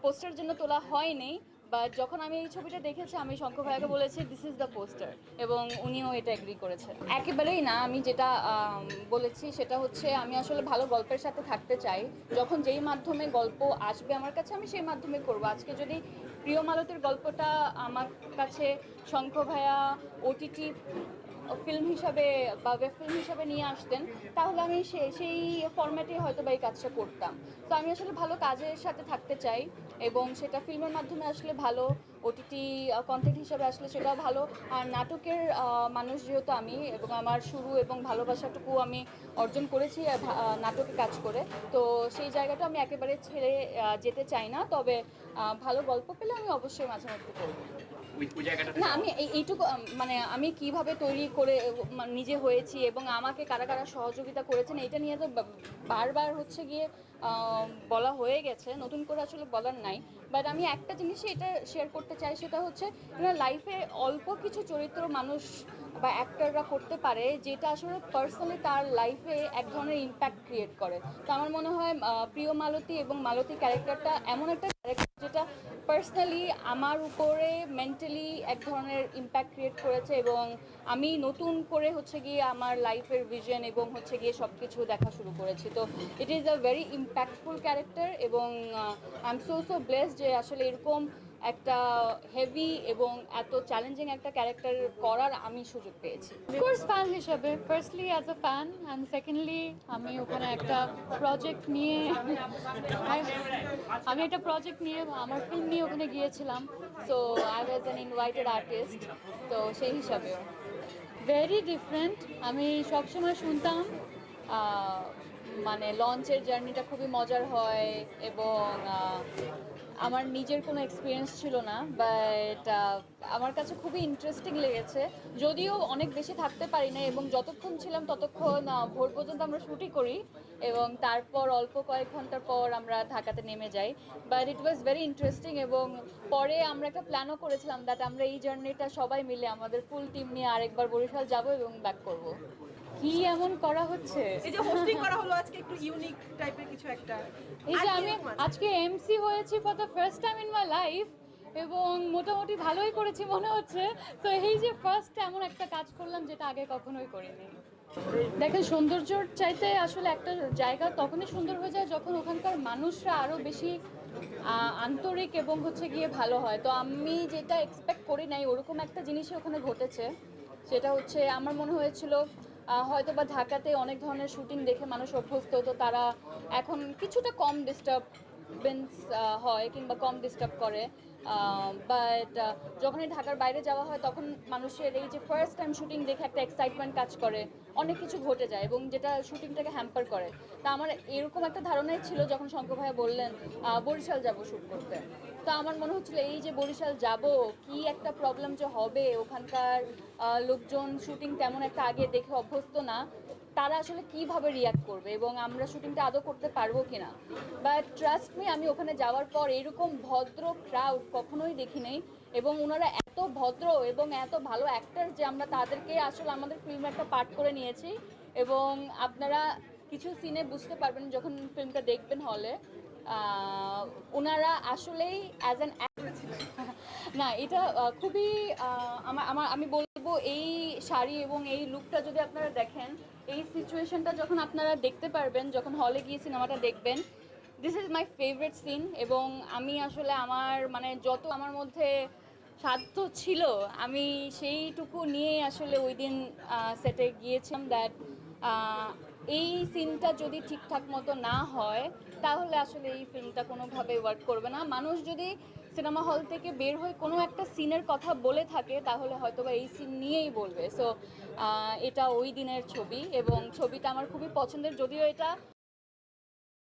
Poster জন্য তোলা হয়নি, বাট যখন আমি এই ছবিটা দেখেছি আমি শঙ্খ ভাইয়াকে বলেছি দিস ইজ দ্য পোস্টার, এবং উনিও এটা এগ্রি করেছে। একেবারেই না, আমি যেটা বলেছি সেটা হচ্ছে আমি আসলে ভালো গল্পের সাথে থাকতে চাই। যখন যেই মাধ্যমে গল্প আসবে আমার কাছে আমি সেই মাধ্যমে করব। আজকে যদি প্রিয় মালতীর গল্পটা আমার কাছে শঙ্খ ভাইয়া ওটিটি ফিল্ম হিসাবে বা ওয়েব ফিল্ম হিসাবে নিয়ে আসতেন, তাহলে আমি সেই ফরম্যাটে হয়তো বা এই কাজটা করতাম। তো আমি আসলে ভালো কাজের সাথে থাকতে চাই, এবং সেটা ফিল্মের মাধ্যমে আসলে ভালো, ওটিটি কন্টেন্ট হিসাবে আসলে সেটাও ভালো। আর নাটকের মানুষ যেহেতু আমি, এবং আমার শুরু এবং ভালোবাসাটুকু আমি অর্জন করেছি নাটকে কাজ করে, তো সেই জায়গাটা আমি একেবারে ছেড়ে যেতে চাই না। তবে ভালো গল্প পেলে আমি অবশ্যই মাঝে মধ্যে করবো। না, আমি এইটুকু মানে আমি কিভাবে তৈরি করে নিজে হয়েছি এবং আমাকে কারা কারা সহযোগিতা করেছেন এটা নিয়ে তো বারবার হচ্ছে গিয়ে বলা হয়ে গেছে, নতুন করে আসলে বলার নাই। বাট আমি একটা জিনিসই এটা শেয়ার করতে চাই, সেটা হচ্ছে লাইফে অল্প কিছু চরিত্র মানুষ বা অ্যাক্টররা করতে পারে যেটা আসলে পার্সোনালি তার লাইফে এক ধরনের ইম্প্যাক্ট ক্রিয়েট করে। তো আমার মনে হয় প্রিয় মালতী এবং মালতী ক্যারেক্টারটা এমন একটা ক্যারেক্টার যেটা পার্সোনালি আমার উপরে মেন্টালি এক ধরনের ইম্প্যাক্ট ক্রিয়েট করেছে, এবং আমি নতুন করে হচ্ছে গিয়ে আমার লাইফের ভিশন এবং হচ্ছে গিয়ে সব কিছু দেখা শুরু করেছি। তো it is a very impactful character, এবং আই এম সো ব্লেসড যে আসলে এরকম একটা হেভি এবং এত চ্যালেঞ্জিং একটা ক্যারেক্টার করার আমি সুযোগ পেয়েছি। কোর্স ফ্যান হিসেবে, firstly as a fan, and secondly আমি ওখানে একটা প্রজেক্ট নিয়ে আমি একটা প্রজেক্ট নিয়ে আমার ফিল্ম নিয়ে ওখানে গিয়েছিলাম। So I was an invited artist, তো সেই হিসাবেও ভেরি ডিফারেন্ট। আমি সবসময় শুনতাম মানে লঞ্চের জার্নিটা খুবই মজার হয়, এবং আমার নিজের কোনো এক্সপিরিয়েন্স ছিল না, বাট আমার কাছে খুবই ইন্টারেস্টিং লেগেছে। যদিও অনেক বেশি থাকতে পারি না, এবং যতক্ষণ ছিলাম ততক্ষণ ভোর পর্যন্ত আমরা শুটই করি, এবং তারপর অল্প কয়েক ঘন্টার পর আমরা ঢাকাতে নেমে যাই। But it was very interesting, এবং পরে আমরা একটা প্ল্যানও করেছিলাম দ্যাট আমরা এই জার্নিটা সবাই মিলে আমাদের ফুল টিম নিয়ে আরেকবার বরিশাল যাব এবং ব্যাক করব। কি এমন করা হচ্ছে। এই যে হোস্টিং করা হলো আজকে, একটু ইউনিক টাইপের কিছু একটা। এই আর যে কি আমি এরকম আছে? আজকে এমসি হয়েছি for the first time in my life, এবং মোটামুটি ভালোই করেছি মনে হচ্ছে। তো এই যে ফার্স্ট এমন একটা কাজ করলাম যেটা আগে কখনোই করিনি। দেখেন, সৌন্দর্যর চাইতে আসলে একটা জায়গা তখনই সুন্দর হয়ে যায় যখন ওখানকার মানুষরা আরও বেশি আন্তরিক এবং হচ্ছে গিয়ে ভালো হয়। তো আমি যেটা এক্সপেক্ট করি নাই ওরকম একটা জিনিসই ওখানে ঘটেছে। সেটা হচ্ছে আমার মনে হয়েছিল হয়তো বা ঢাকাতে অনেক ধরনের শুটিং দেখে মানুষ অভ্যস্ত, তো তারা এখন কিছুটা কম ডিস্টার্বেন্স হয় কিংবা কম ডিস্টার্ব করে। বাট যখনই ঢাকার বাইরে যাওয়া হয় তখন মানুষের এই যে ফার্স্ট টাইম শুটিং দেখে একটা এক্সাইটমেন্ট কাজ করে, অনেক কিছু ঘটে যায় এবং যেটা শুটিংটাকে হ্যাম্পার করে। তা আমার এরকম একটা ধারণাই ছিল যখন শঙ্কর ভাইয়া বললেন বরিশাল যাব শ্যুট করতে। তো আমার মনে হচ্ছিল এই যে বরিশাল যাব, কি একটা প্রবলেম যে হবে, ওখানকার লোকজন শুটিং তেমন একটা আগে দেখে অভ্যস্ত না, তারা আসলে কিভাবে রিয়াক্ট করবে এবং আমরা শুটিংটা আদৌ করতে পারবো কিনা। বাট ট্রাস্ট মি, আমি ওখানে যাওয়ার পর এরকম ভদ্র ক্রাউড কখনোই দেখি নাই, এবং ওনারা এত ভদ্র এবং এত ভালো অ্যাক্টর যে আমরা তাদেরকে আসলে আমাদের ফিল্মে একটা পার্ট করে নিয়েছি। এবং আপনারা কিছু সিনে বুঝতে পারবেন যখন ফিল্মটা দেখবেন হলে, ওনারা আসলেই অ্যাজ অ্যান না, এটা খুবই আমার আমার আমি বলবো এই শাড়ি এবং এই লুকটা যদি আপনারা দেখেন, এই সিচুয়েশনটা যখন আপনারা দেখতে পারবেন, যখন হলে গিয়ে সিনেমাটা দেখবেন, this is my favourite scene. এবং আমি আসলে আমার মানে যত আমার মধ্যে সাধ্য ছিল আমি সেইটুকু নিয়ে আসলে ওই দিন সেটে গিয়েছিলাম। দ্যাট এই সিনটা যদি ঠিকঠাক মতো না হয় তাহলে আসলে এই ফিল্মটা কোনোভাবে ওয়ার্ক করবে না। মানুষ যদি সিনেমা হল থেকে বের হয়ে কোনো একটা সিনের কথা বলে থাকে তাহলে হয়তো বা এই সিন নিয়েই বলবে। সো এটা ওই দিনের ছবি, এবং ছবিটা আমার খুবই পছন্দের, যদিও এটা